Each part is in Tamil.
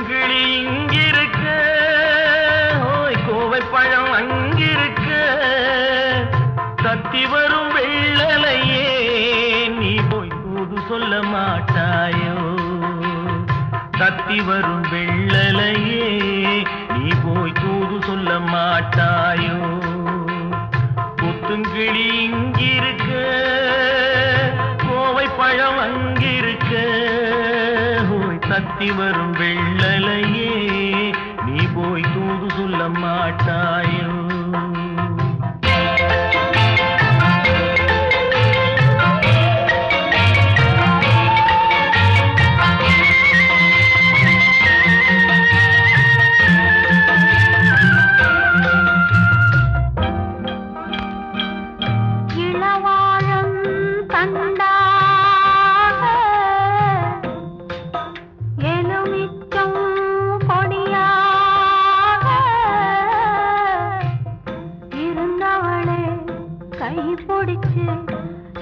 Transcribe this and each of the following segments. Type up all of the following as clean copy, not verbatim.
கொத்துங்கிளி இங்கிருக்க, ஓய் கோவை பழம் அங்கிருக்க, தத்தி வரும் வெள்ளலையே நீ போய் தூது சொல்ல மாட்டாயோ? தத்தி வரும் வெள்ளலையே நீ போய் தூது சொல்ல மாட்டாயோ? கொத்துங்கிளி இங்கிருக்க, கோவை பழம் அங்கிருக்க, ஓய் தத்தி வரும் வெள்ளலையே நீ போய் தூது சொல்ல மாட்டாயோ?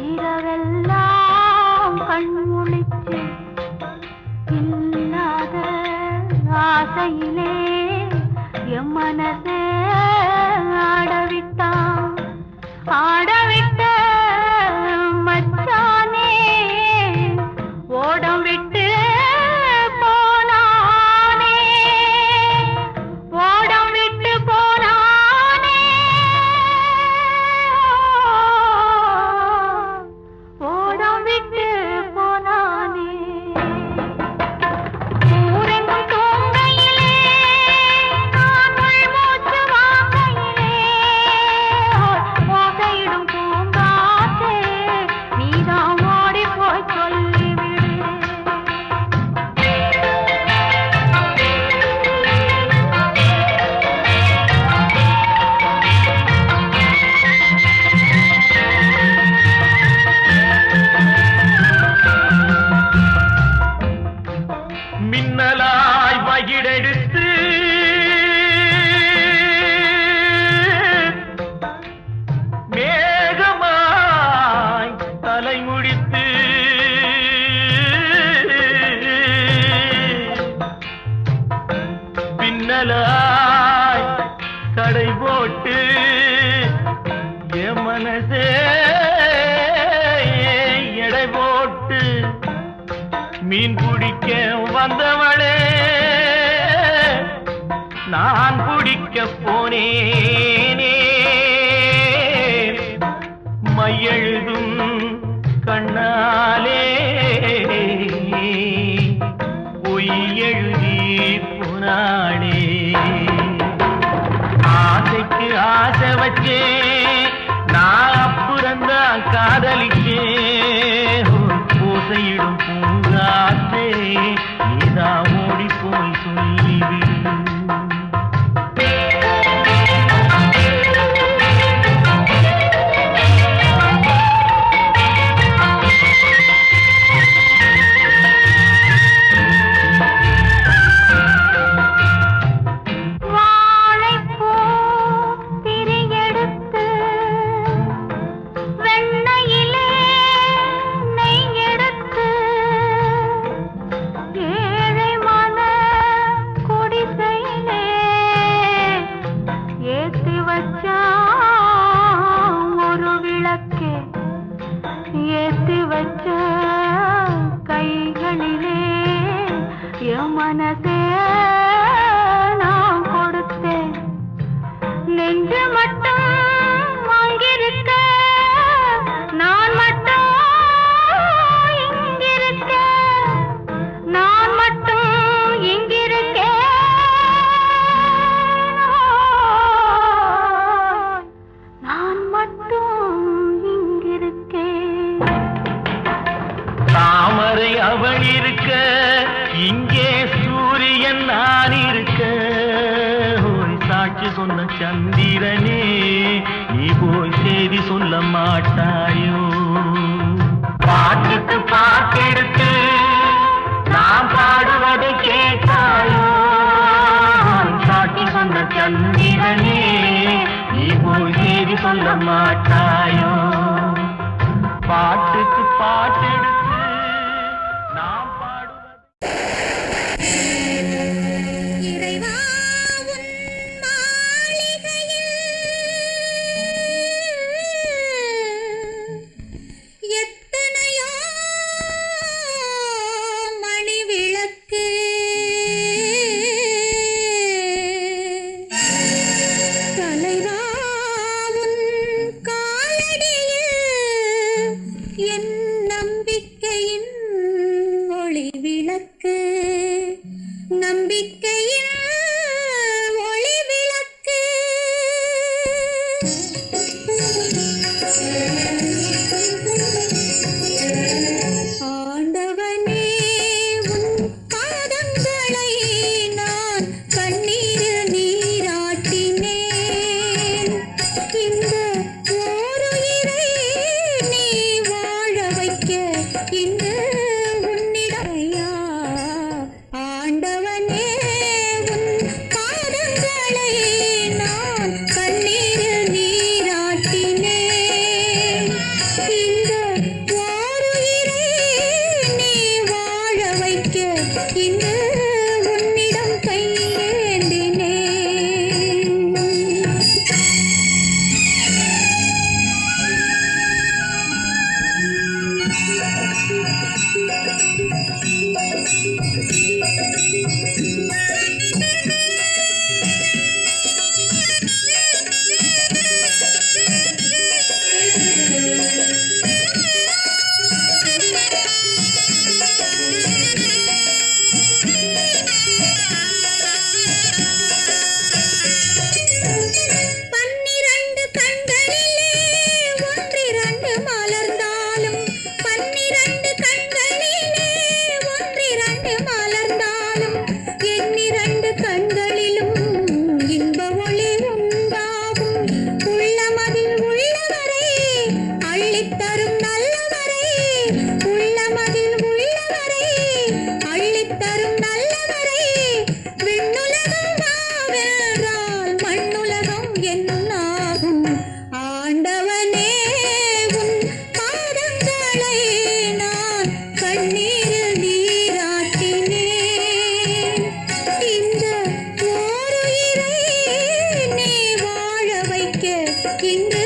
இரவெல்லாம் கண்முழிச்சு இல்லாத ஆசையிலே என் மனசே ஆடவிட்டான். ஆடவிட்ட மச்சானே ஓடம் விட்டு போனானே, ஓடம் விட்டு போனானே, ஓடம் விட்டு போனானே. ஊரெங்கும் தூங்கையிலே நான் உள்மூச்சு வாங்கையிலே ஓசையிடும் பூங்காற்றே நீதான் ஓடி போய் சொல்லிவிடு. மின்னலாய் வகிடெடுத்து மேகமாய் தலை முடித்து பின்னலாய் தடை போட்டு என் மனசே எடை போட்டு மீன் பிடிக்க வந்தவளே நான் பிடிக்க போனேனே. மையெழுதும் கண்ணாலே பொய் எழுதி போனாளே. ஆசைக்கு ஆசை வச்சே நான் அப்புறந்தான் காதலிக்கே. ஓசையிடும் பூங்காற்றே நீதான் ஓடி போய் சொல்லிவிடு. ஏத்தி வச்ச கைகளிலே என் மனசே நான் கொடுத்தேன். நெஞ்சு மட்டும் அங்கிருக்க, நான் மட்டும் இங்கிருக்க, நான் மட்டும் இங்கிருக்கேன். நான் மட்டும் தாமரை அவள் இருக்க, இங்கே சூரியன் நான் இருக்க. சாட்சி சொன்ன சந்திரனே நீ போய் செய்தி சொல்ல மாட்டாயோ? பாட்டுக்கு பாட்டெடுத்து நான் பாடுவதை கேட்டாயோ? சாட்சி சொன்ன சந்திரனே நீ போய் செய்தி சொல்ல மாட்டாயோ? பாட்டுக்கு பாட்டெடுத்து நான் பாடுவது நம்பிக்கையின் ஒளி விளக்கு ஆண்டவனே உன் பாதங்களை நான் கண்ணீரில் நீராட்டினேன் இந்த ஓருயிரை நீ வாழ வைக்க இந்த உன்னிடையா ஆண்டவனே உன் பாதங்களை நான் கண்ணீரில் நீராட்டினேன் இந்த ஓருயிரை நீ வாழ வைக்க இந்த உன்னிடம் கையேந்தினேன். பன்னிரண்டு கண்களிலே ஒன்றிரண்டு மலர்ந்தாலும் பன்னிரண்டு கண்களிலே ஒன்றிரண்டு மலர்ந்தாலும் எண்ணிரண்டு கண்களிலும் இன்ப ஒளி உண்டாகும் உள்ளமதில் உள்ளவரை அள்ளித்தரும் நல்லவரை உள்ளமதில் உள்ளவரை அள்ளித்தரும் நல்லவரை விண்ணுலகம் வாவென்றால் மண்ணுலகம் என்னாகும் ஆண்டவனே உன் பாதங்களை நான் கண்ணீரில் நீராட்டினேன் இந்த ஓருயிரை நீ வாழ வைக்க இன்று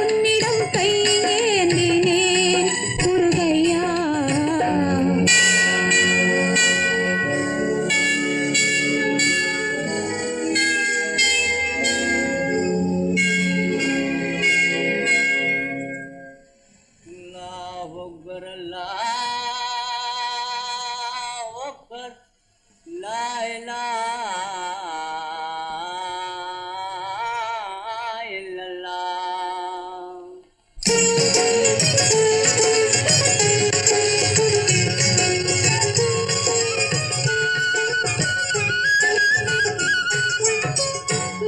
உன்னிடம் கையேந்தினேன் முருகையா. अल्लाहु अकबर अल्लाहु अकबर ला इलाहा इल्लल्लाह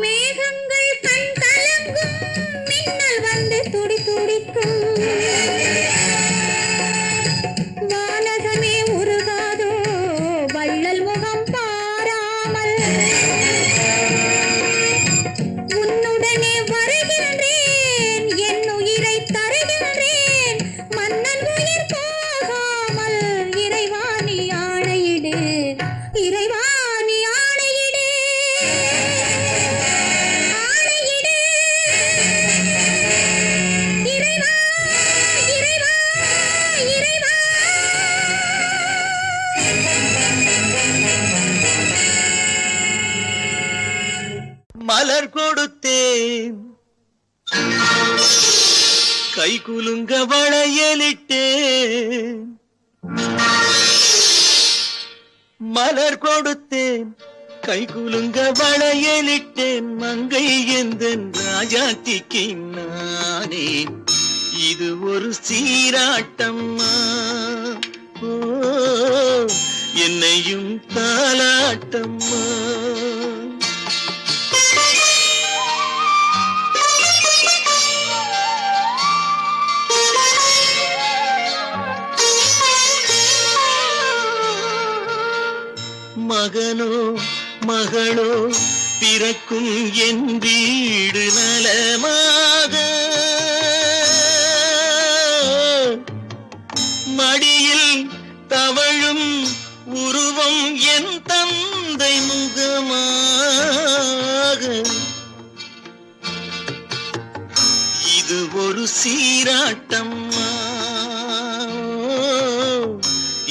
மேகங்கள் கண் கலங்கும் மின்னல் வந்து துடி துடிக்கும் வானகமே உருகாதோ வள்ளல் முகம் பாராமல் உன்னுடனே வருகின்றேன் என் உயிரை தருகின்றேன் மன்னன் உயிர் போகாமல் இறைவாணி ஆணையிடு இறைவாணி ஆணையிடு ஆணையிடு இறைவா இறைவா இறைவா. மலர் கொடுத்தேன் கை குலுங்க வளையலிட்டேன் மலர் கொடுத்தேன் கை குலுங்க வளையலிட்டேன் மங்கை எந்தன் ராஜாத்திக்கு நானே இது ஒரு சீராட்டம்மா ஓ என்னையும் தாலாட்டம்மா மகனோ மகளோ பிறக்கும் என் வீடு நலமாக மடியில் தவழும் உருவம் என் தந்தை முகமாக இது ஒரு சீராட்டம்மா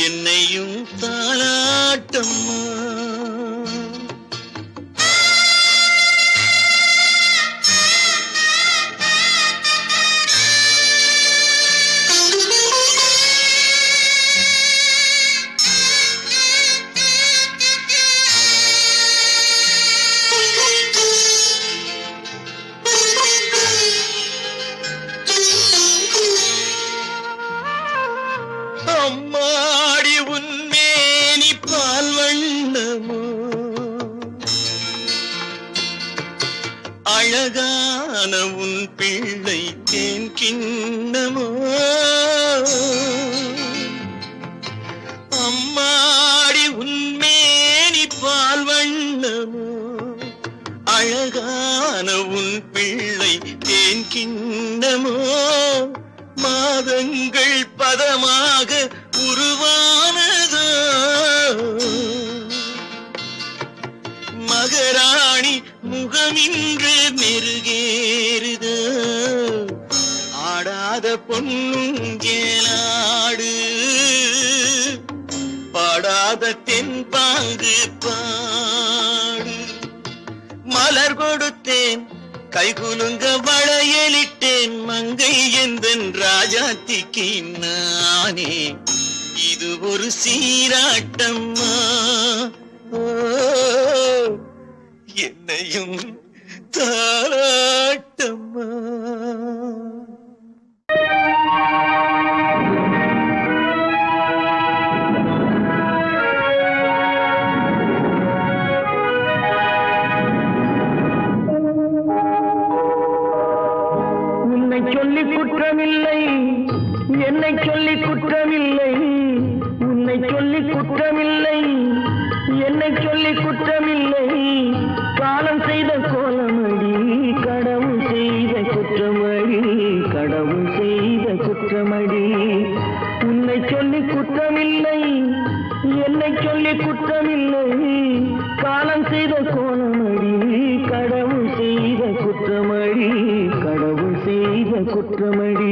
என்னையும் தாலாட்டம்மா அழகான உன் பிள்ளை தேன் கிண்ணமோ அம்மாடி உன்மேனி பால் வண்ணமோ அழகான உன் பிள்ளை தேன் கிண்ணமோ மாதங்கள் பதமாக உருவானதோ மகராணி முகமின்று மெருகேறுதோ ஆடாத பொன்னுங்கேலாடு பாடாத தென்பாங்கு பாடு மலர் கொடுத்தேன் கைகுலுங்க வளையலிட்டேன் மங்கை எந்தன் ராஜாத்திக்கு நானே இது ஒரு சீராட்டம்மா என்னையும் தாராட்டம்மா உன்னை சொல்லி குற்றமில்லை என்னை சொல்லி குற்றமில்லை உன்னை சொல்லி குற்றமில்லை என்னை சொல்லி குற்றமில்லை காலம் செய்த கோலமடி கடவுள் செய்த குற்றமடி கடவுள் செய்த குற்றமடி உன்னை சொல்லி குற்றமில்லை என்னை சொல்லி குற்றமில்லை காலம் செய்த கோலமடி கடவுள் செய்த குற்றமடி கடவுள் செய்த குற்றமடி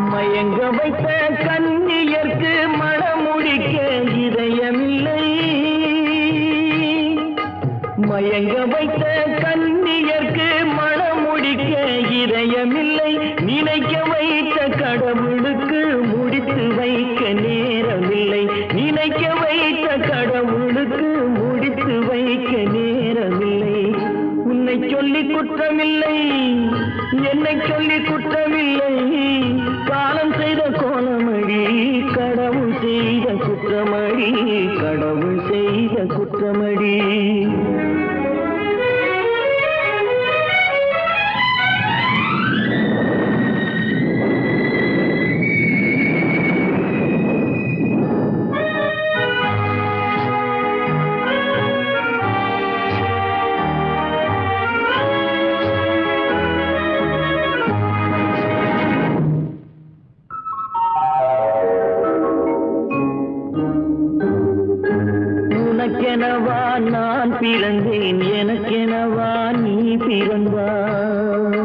மயங்க வைத்த கண்ணியர்க்கு மனமுடிக்க இதயமில்லை மயங்க வைத்த கண்ணியர்க்கு மனமுடிக்க இதயமில்லை நினைக்க வைத்த கடவுளுக்கு முடித்து வைக்க நேரமில்லை நினைக்க வைத்த கடவுளுக்கு முடித்து வைக்க நேரமில்லை உன்னை சொல்லி குற்றமில்லை என்னை சொல்லி குற்றமில்லை காலம் செய்த கோலமடி கடவுள் செய்த குற்றமடி கடவுள் செய்த குற்றமடி உனக்கெனவா நான் பிறந்தேன் எனக்கெனவா நீ பிறந்தாய்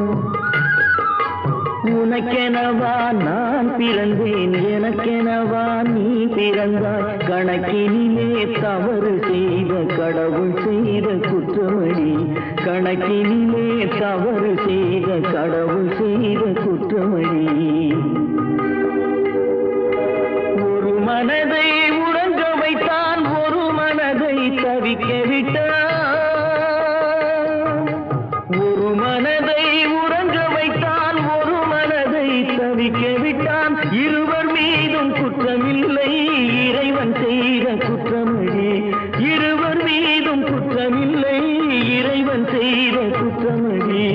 உனக்கெனவா நான் பிறந்தேன் எனக்கெனவா நீ பிறந்தாய் கணக்கினிலே தவறு செய்த கடவுள் செய்த குற்றமடி கணக்கினிலே தவறு செய்த கடவுள் செய்த குற்றமடி ஒரு மனதை உறங்க வைத்தான் ஒரு மனதை தவிக்க விட்டான் ஒரு மனதை உறங்க வைத்தான் ஒரு மனதை தவிக்க விட்டான் இருவர் மீதும் குற்றமில்லை இறைவன் செய்த குற்றமடி இருவர் மீதும் குற்றமில்லை இறைவன் செய்த குற்றமடி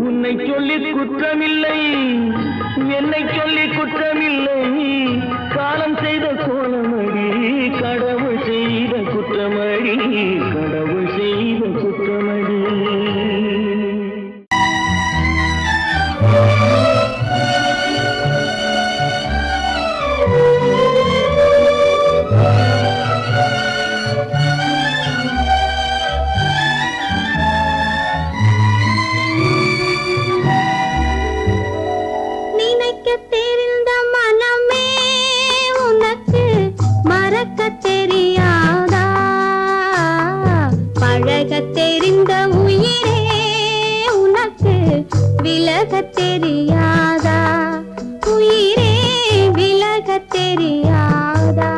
உன்னை சொல்லி குற்றமில்லை என்னை சொல்லி குற்றமில்லை காலம் செய்த கோலமடி கடவுள் செய்த குற்றமடி கடவுள் செய்த குற்றமடி நினைக்க தெரிந்த மனமே உனக்கு மறக்க தெரியாதா பழக தெரிந்த உயிரே உனக்கு விலக தெரியாதா உயிரே விலக தெரியாதா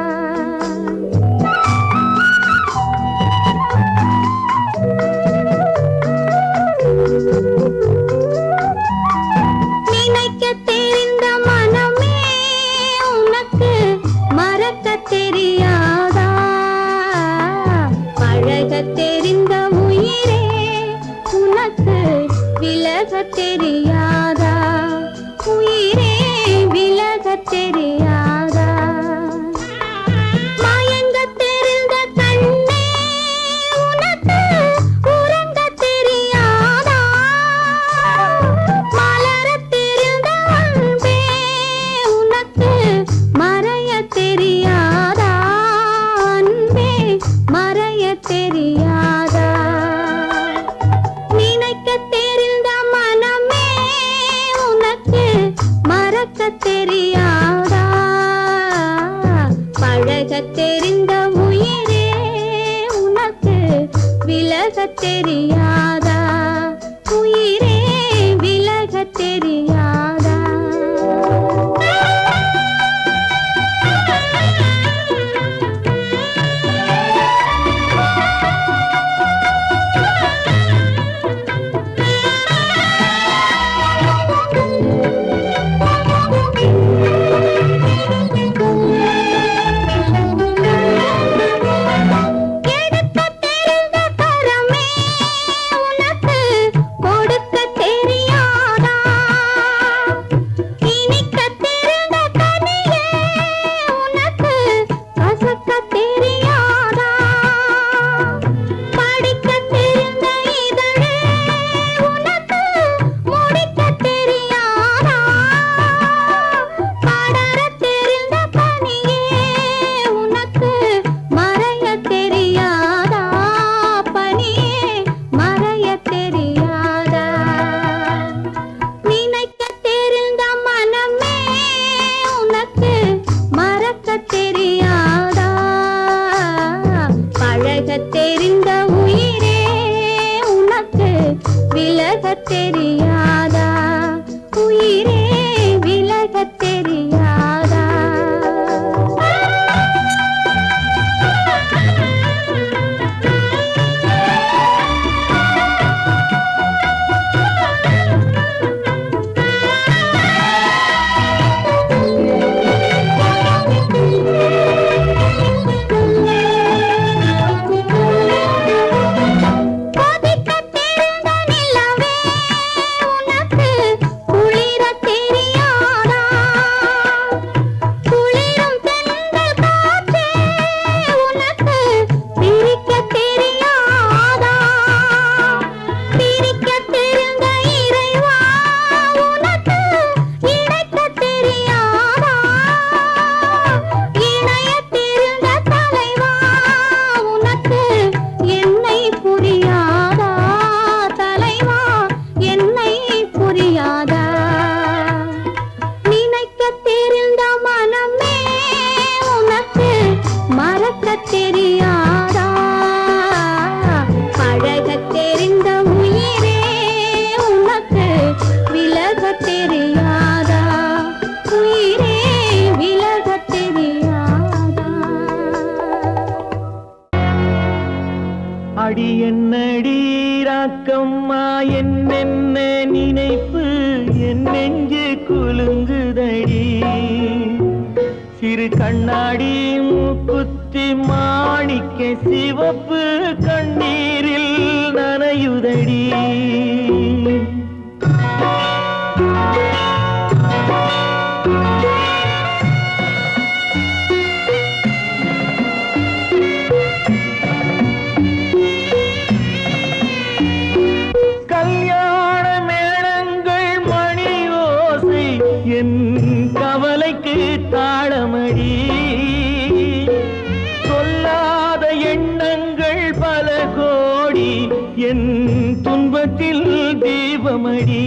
தெரியாதா உயிரே விலகத் தெரியாதா தெரிந்த உயிரே உனக்கு விலகத் தெரியாதா உயிரே விலகத் தெரியாதா தெரியாதா பழகத் தெரிந்த உயிரே உனக்கு விலகத் தெரியாதா உயிரே விலகத் தெரியாதா அடி என்னடி ராக்கம்மா என்னென்ன நினைப்பு என் நெஞ்சு குலுங்குதடி சிறு கண்ணாடி மூக்குத்தி மாணிக்க சிவப்பு கண்ணீரில் நனையுதடி கல்யாண மேளங்கள் மணி ஓசை என் கவலைக்கு தாளமடி சொல்லாத எண்ணங்கள் பல கோடி என் துன்பத்தில் தீபமடி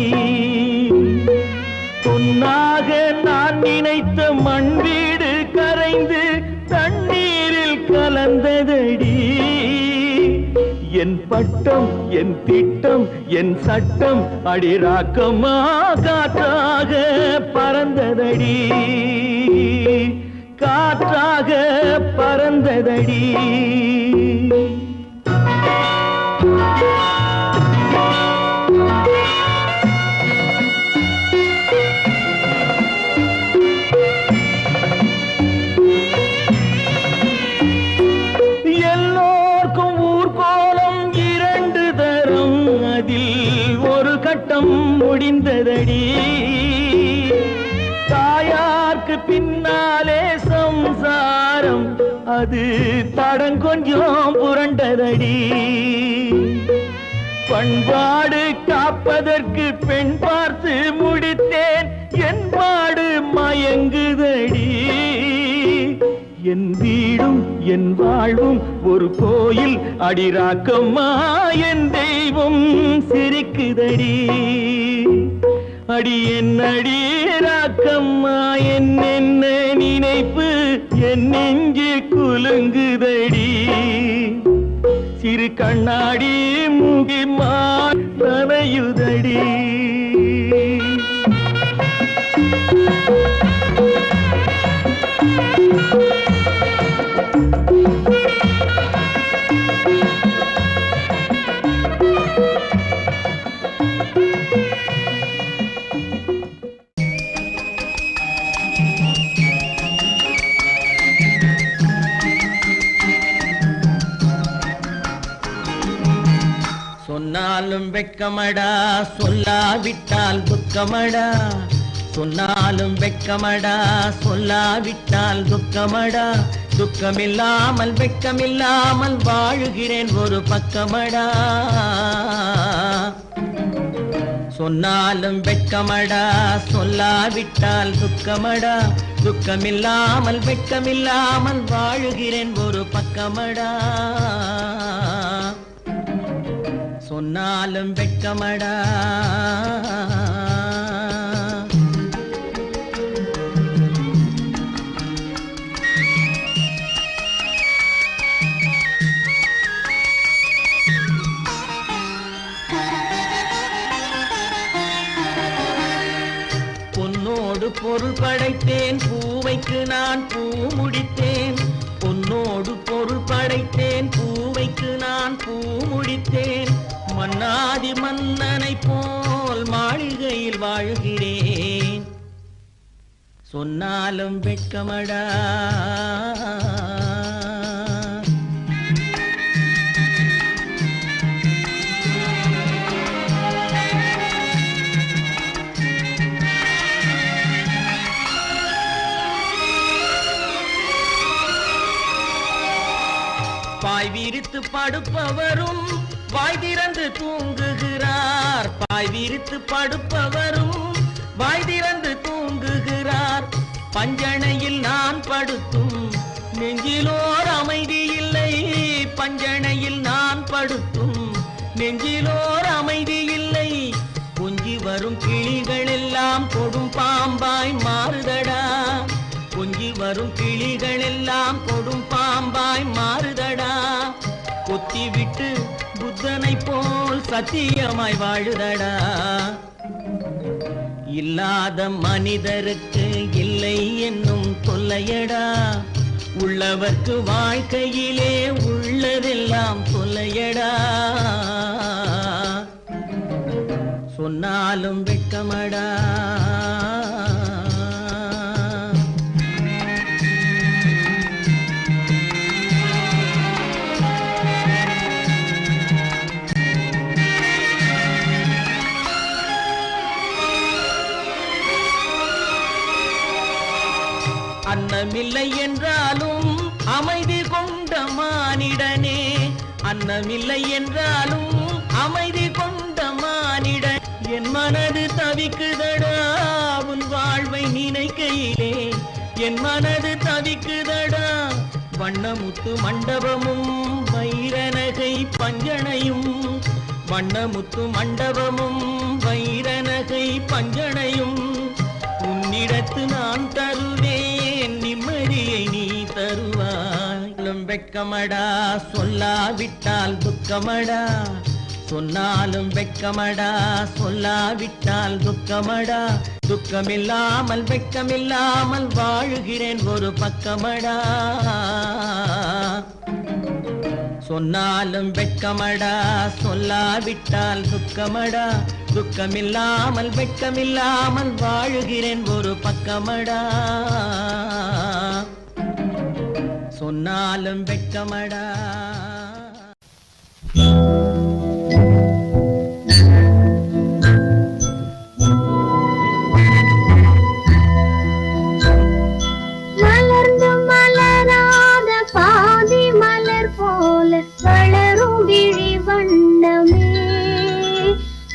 பொன்னாக நான் நினைத்த மண் வீடு கரைந்து தண்ணீரில் கலந்ததடி என் பட்டம் என் திட்டம் என் சட்டம் அடிராக்கமா காற்றாக பறந்ததடி காற்றாக பறந்ததடி எல்லோர்க்கும் ஊர்கோலம் இரண்டு தரம் அதில் ஒரு கட்டம் முடிந்ததடி தாயார்க்கு பின்னாலே சம்சாரம் அது தடங்கொஞ்சம் புரண்டதடி பண்பாடு காப்பதற்கு பெண் பார்த்து முடித்தேன் என் பாடு மயங்குதடி என் வீடும் என் வாழ்வும் ஒரு கோயில் அடிராக்கம்மா என் தெய்வம் சிரிக்குதடி அடி என் அடிராக்கம்மா என்ன நினைப்பு என் நெஞ்சு குலுங்குதடி சிறு கண்ணாடி மூங்கி மானையுதடி சொன்னாலும் வெட்கமடா சொல்லாவிட்டால் துக்கமடா சொன்னாலும் வெட்கமடா சொல்லாவிட்டால் துக்கமடா துக்கமில்லாமல் வெட்கமில்லாமல் வாழுகிறேன் ஒரு பக்கமடா சொன்னாலும் வெட்கமடா சொல்லாவிட்டால் துக்கமடா துக்கமில்லாமல் வெட்கமில்லாமல் வாழுகிறேன் ஒரு பக்கமடா சொன்னாலும் வெட்கமடா பொன்னோடு பொருள் படைத்தேன் பூவைக்கு நான் பூ முடித்தேன் பொன்னோடு பொருள் படைத்தேன் பூவைக்கு நான் பூ முடித்தேன் மன்னாதி மன்னனை போல் மாளிகையில் வாழ்கிறேன் சொன்னாலும் வெட்கமடா பாய் விரித்து படுப்பவரும் வாய் திறந்து தூங்குகிறார் பாய் விரித்து படுப்பவரும் வாய் திறந்து தூங்குகிறார் பஞ்சணையில் நான் படுத்தும் நெஞ்சிலோர் அமைதி இல்லை பஞ்சணையில் நான் படுத்தும் நெஞ்சிலோர் அமைதி இல்லை கொஞ்சி வரும் கிளிகள் எல்லாம் கொடும் பாம்பாய் மாறுதடா கொஞ்சி வரும் கிளிகள் எல்லாம் கொடும் பாம்பாய் மாறுதடா கொத்தி விட்டு புத்தனை போல் சத்தியமாய் வாழுதடா இல்லாத மனிதருக்கு இல்லை என்னும் தொல்லையடா உள்ளவர்க்கு வாழ்க்கையிலே உள்ளதெல்லாம் தொல்லையடா சொன்னாலும் வெட்கமடா அன்னமில்லை என்றாலும் அமைதி கொண்ட மானிடனே அன்னமில்லை என்றாலும் அமைதி கொண்ட மானிடன் என் மனது தவிக்குதடா உன் வாழ்வை நினைக்கையிலே என் மனது தவிக்குதடா வண்ணமுத்து மண்டபமும் வைரநகை பஞ்சனையும் வண்ணமுத்து மண்டபமும் வைரநகை பஞ்சனையும் உன்னிடத்து நான் தருவேன் நிம்மதியை நீ தருவாய் வெட்கமடா சொல்லாவிட்டால் துக்கமடா சொன்னாலும் வெட்கமடா சொல்லாவிட்டால் துக்கமடா துக்கமில்லாமல் வெட்கமில்லாமல் வாழுகிறேன் ஒரு பக்கமடா சொன்னாலும் வெட்கமடா சொல்லாவிட்டால் துக்கமடா துக்கமில்லாமல் வெட்கமில்லாமல் வாழுகிறேன் ஒரு பக்கமடா சொன்னாலும் வெட்கமடா மலர்ந்து மலராத பாதி மலர் போல வளரும் விழி வண்ணமே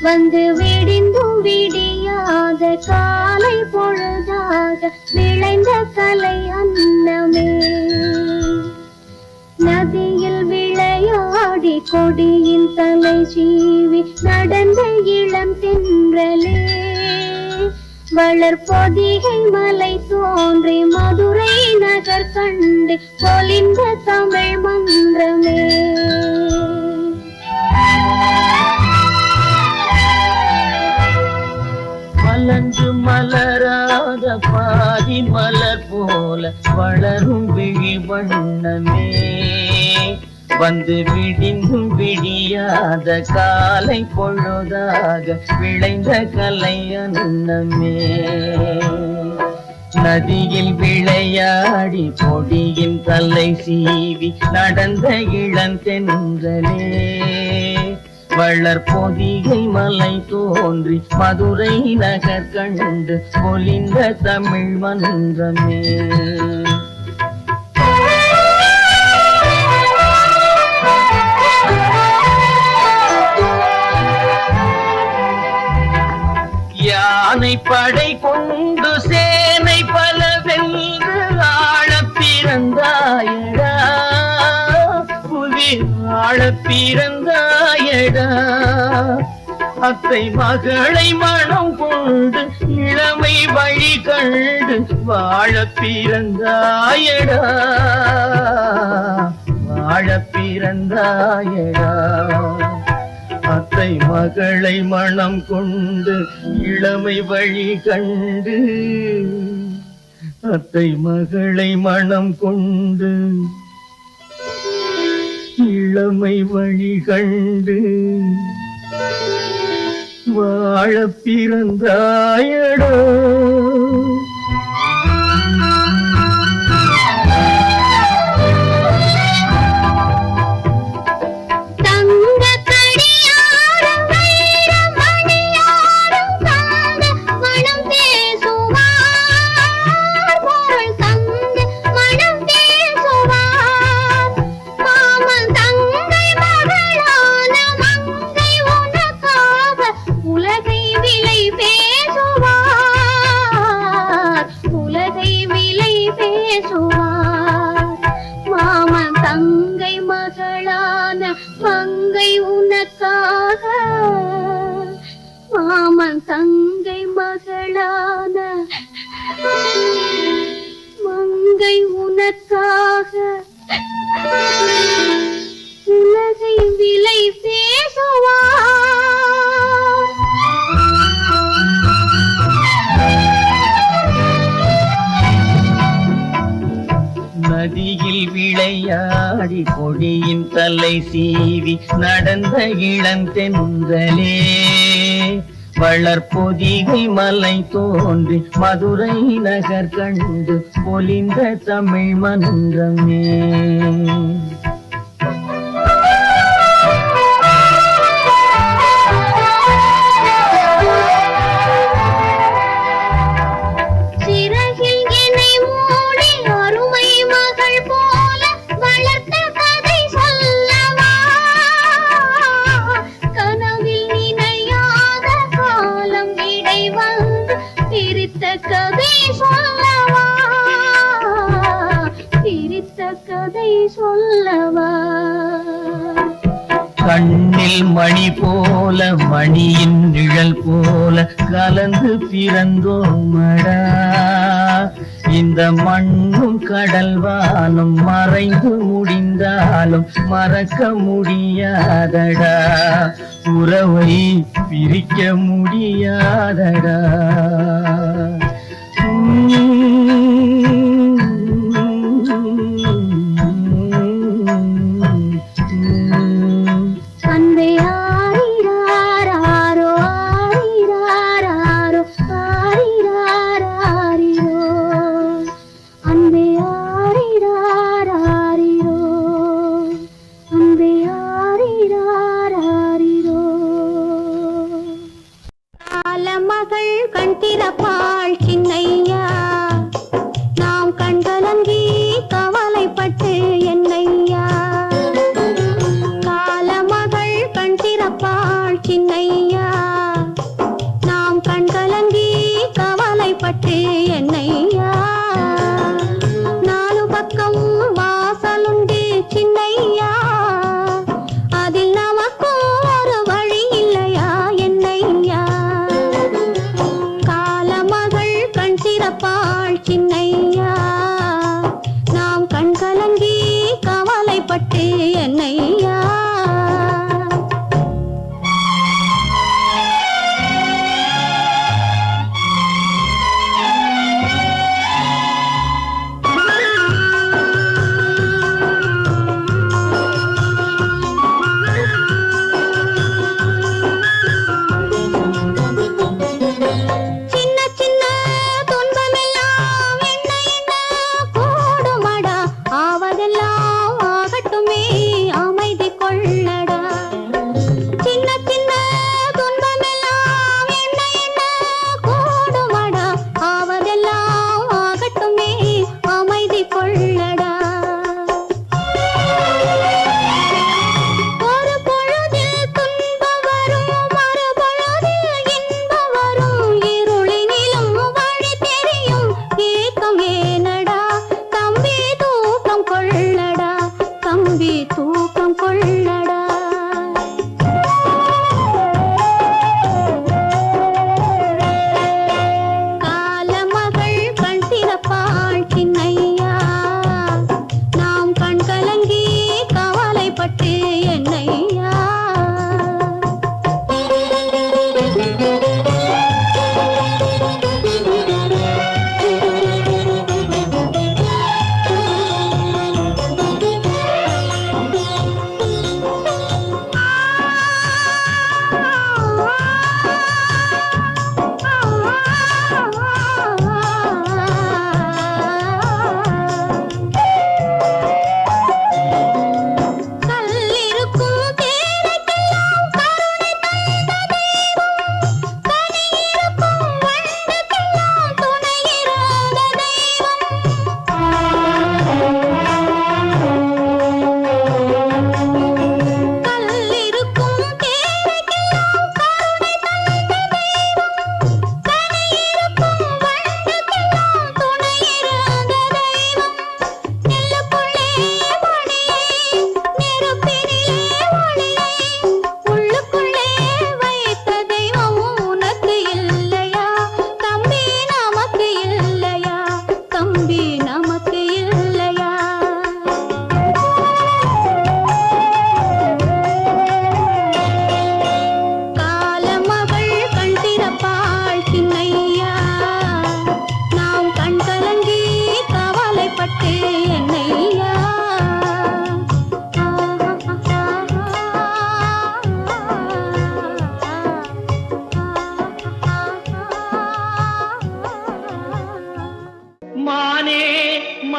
வந்து விடிந்தும் விடியாத காலை பொழுதாக விளைந்த கலை அன்னமே நதியில் விளையாடி கொடியின் தலை சீவி நடந்த இளம் தென்றலே வளர்பொதிகை மலை தோன்றி மதுரை நகர் கண்டு பொலிந்த தமிழ் மன்றமே மலர் போல வளரும் விழி வண்ணமே வந்து விடிந்தும் விடியாத காலை பொழுதாக விளைந்த கலை அன்னமே நதியில் விளையாடி பொடியின் தலை சீவி நடந்த இளந்தென்றலே வளர் பொதிகை மலை தோன்றி மதுரை நகர் கண்டு பொலிந்த தமிழ் மன்றமே யானை படை கொண்டு சேனை பல வென்று ஆழப் பிறந்தாயடா புவி ஆழப் பிறந்தாயடா அத்தை மகளை மனம் கொண்டு இளமை வழி கண்டு வாழப் பிறந்தாயடா வாழப் பிறந்தாயடா அத்தை மகளை மனம் கொண்டு இளமை வழி கண்டு அத்தை மகளை மனம் கொண்டு இளமை வழி கண்டு வாழப் பிறந்தாயடா மாமன் தங்கை மகளான மங்கை உனக்காக மாமன் தங்கை மகளான மங்கை உனக்காக உலகை விலை பேசுவார் நதியில் விளையாடி கொடியின் தலை சீவி நடந்த இளந்தென்றலே வளர் பொதிகை மலை தோன்றி மதுரை நகர் கண்டு பொலிந்த தமிழ் மன்றமே கதை சொல்லவா கண்ணில் மணி போல மணியின் நிழல் போல கலந்து பிறந்தோமடா இந்த மண்ணும் கடல் வானும் மறைந்து முடிந்தாலும் மறக்க முடியாதடா உறவை பிரிக்க முடியாதடா மகள் கண் திறப்பாள் சின்னையா நாம் கண்கலங்கி கவலைப்பட்டு என்னையா காலமகள் கண் திறப்பாள் சின்னையா நாம் கண்கலங்கி கவலைப்பட்டு என்னையா நாலு பக்கம் வாசலுண்டு சின்னையா அதில் நமக்கு ஒரு வழி இல்லையா என்னையா காலமகள் கண் திறப்பாள் சின்னையா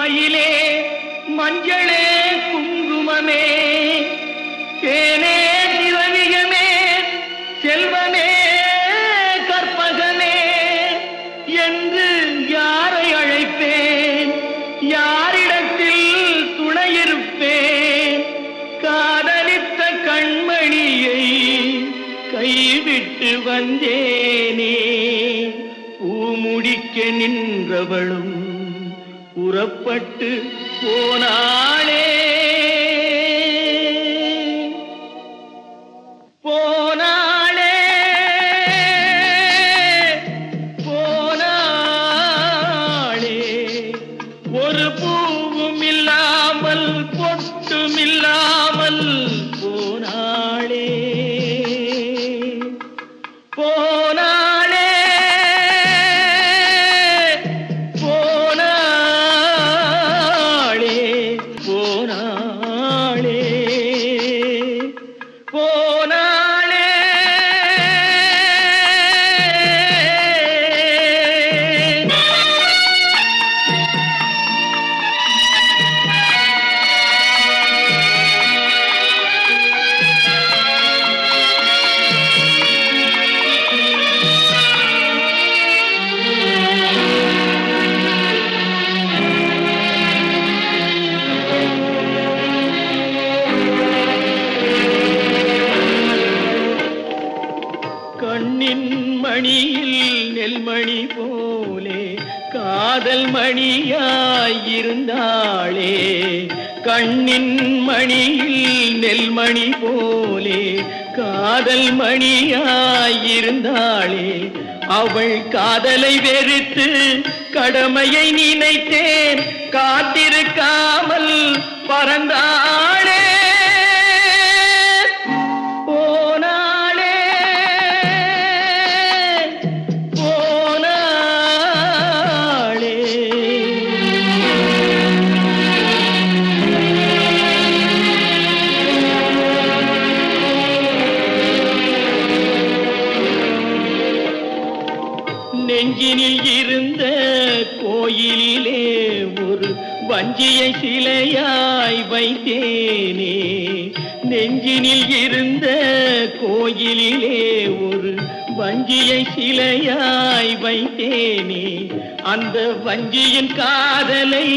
மயிலே மஞ்சளே குங்குமமே தேனே திரவியமே செல்வமே கற்பகமே என்று யாரை அழைப்பேன் யாரிடத்தில் துணையிருப்பேன் காதலித்த கண்மணியை கைவிட்டு வந்தேனே பூமுடிக்க நின்றவளும் புறப்பட்டு போனாளே போனாளே போனாளே ஒரு பூவும் இல்லாமல் பொட்டும் இல்லாமல் போனாளே போனாளே போனாளே போனாளே போனாளே கண்ணின் மணியில் நெல்மணி போலே காதல் மணியாயிருந்தாளே கண்ணின் மணியில் நெல்மணி போலே காதல் மணியாயிருந்தாளே அவள் காதலை வெறுத்து கடமையை நினைத்தேன் காத்திருக்காமல் பறந்தாளே போனாளே போனாளே நெஞ்சினில் இருந்த கோயிலிலே ஒரு வஞ்சியை சிலையாய் வைத்தேனே நெஞ்சினில் இருந்த கோயிலிலே ஒரு வஞ்சியை சிலையாய் வைத்தேனே அந்த வஞ்சியின் காதலை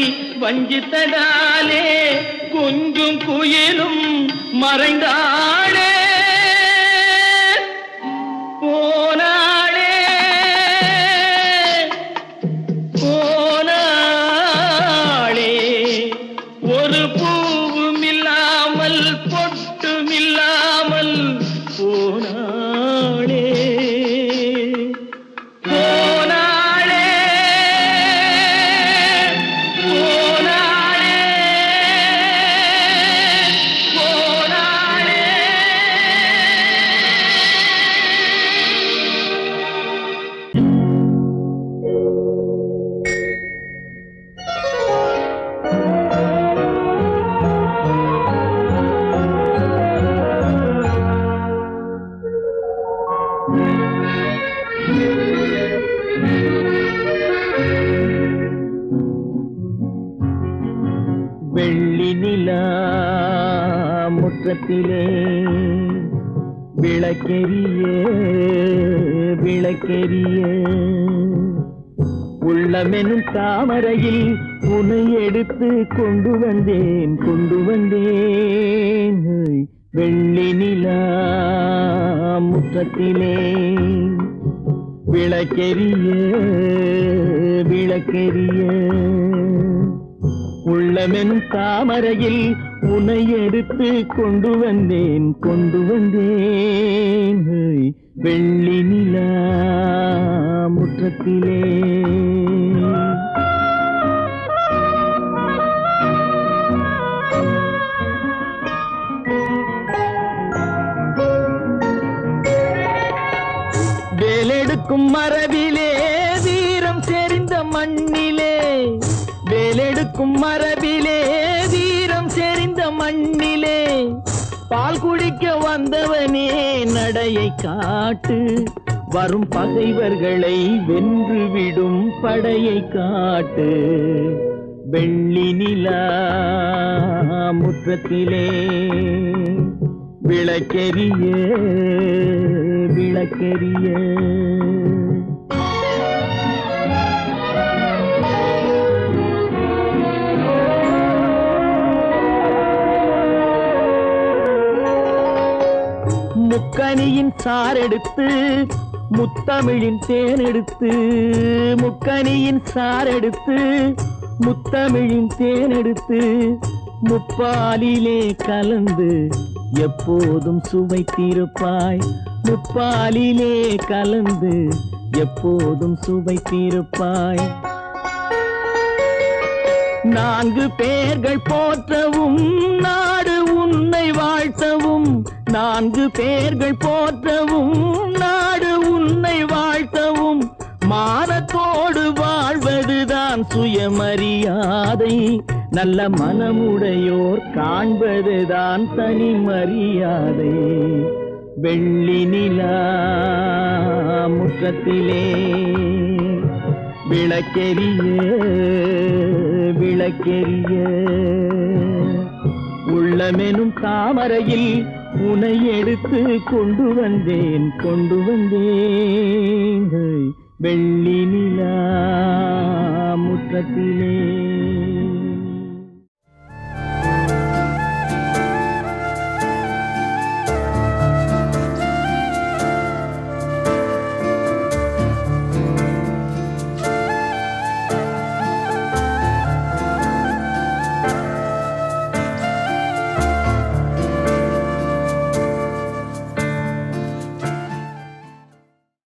வஞ்சித்ததாலே கொஞ்சம் குயிலும் மறைந்தாளே போனாளே போனாளே ஒரு பூவும் இல்லாமல் பொட்டும் இல்லாமல் போனாளே போனாளே போனாளே போனாளே வெள்ளி நிலா முற்றத்திலே விளக்கெரிய விளக்கெரிய உள்ளமெனும் தாமரையில் உன்னை எடுத்து கொண்டு வந்தேன் வெள்ளி நிலா முற்றத்திலே விளக்கெரிய விளக்கெரிய உள்ளமெனும் தாமரையில் உன்னை எடுத்து கொண்டு வந்தேன் வெள்ளி நிலா முற்றத்திலே வேலெடுக்கும் மரபிலே வீரம் செறிந்த மண்ணிலே வேலெடுக்கும் மரபிலே வீரம் செறிந்த மண்ணிலே பால் குடிக்க வந்தவனே நடையை காட்டு வரும் பகைவர்களை வென்றுவிடும் படையை காட்டு வெள்ளி நிலா முற்றத்திலே விளக்கெரிய விளக்கெரிய முக்கனியின் சாரெடுத்து முத்தமிழின் தேனெடுத்து முக்கனியின் சாரெடுத்து முத்தமிழின் தேனெடுத்து முப்பாலிலே கலந்து எப்போதும் சுவைத்திருப்பாய் முப்பாலிலே கலந்து எப்போதும் சுவைத்திருப்பாய் நான்கு பேர்கள் போற்றவும் நாடு உன்னை வாழ்த்தவும் நான்கு பேர்கள் போற்றவும் நாடு உன்னை வாழ்த்தவும் மானத்தோடு வாழ்வதுதான் சுயமரியாதை நல்ல மனமுடையோர் காண்பதுதான் தனி மரியாதை வெள்ளி நிலா முற்றத்திலே விளக்கெரிய விளக்கெரிய உள்ளமெனும் தாமரையில் உனை எடுத்து கொண்டு வந்தேன் வெள்ளி நிலா முற்றத்திலே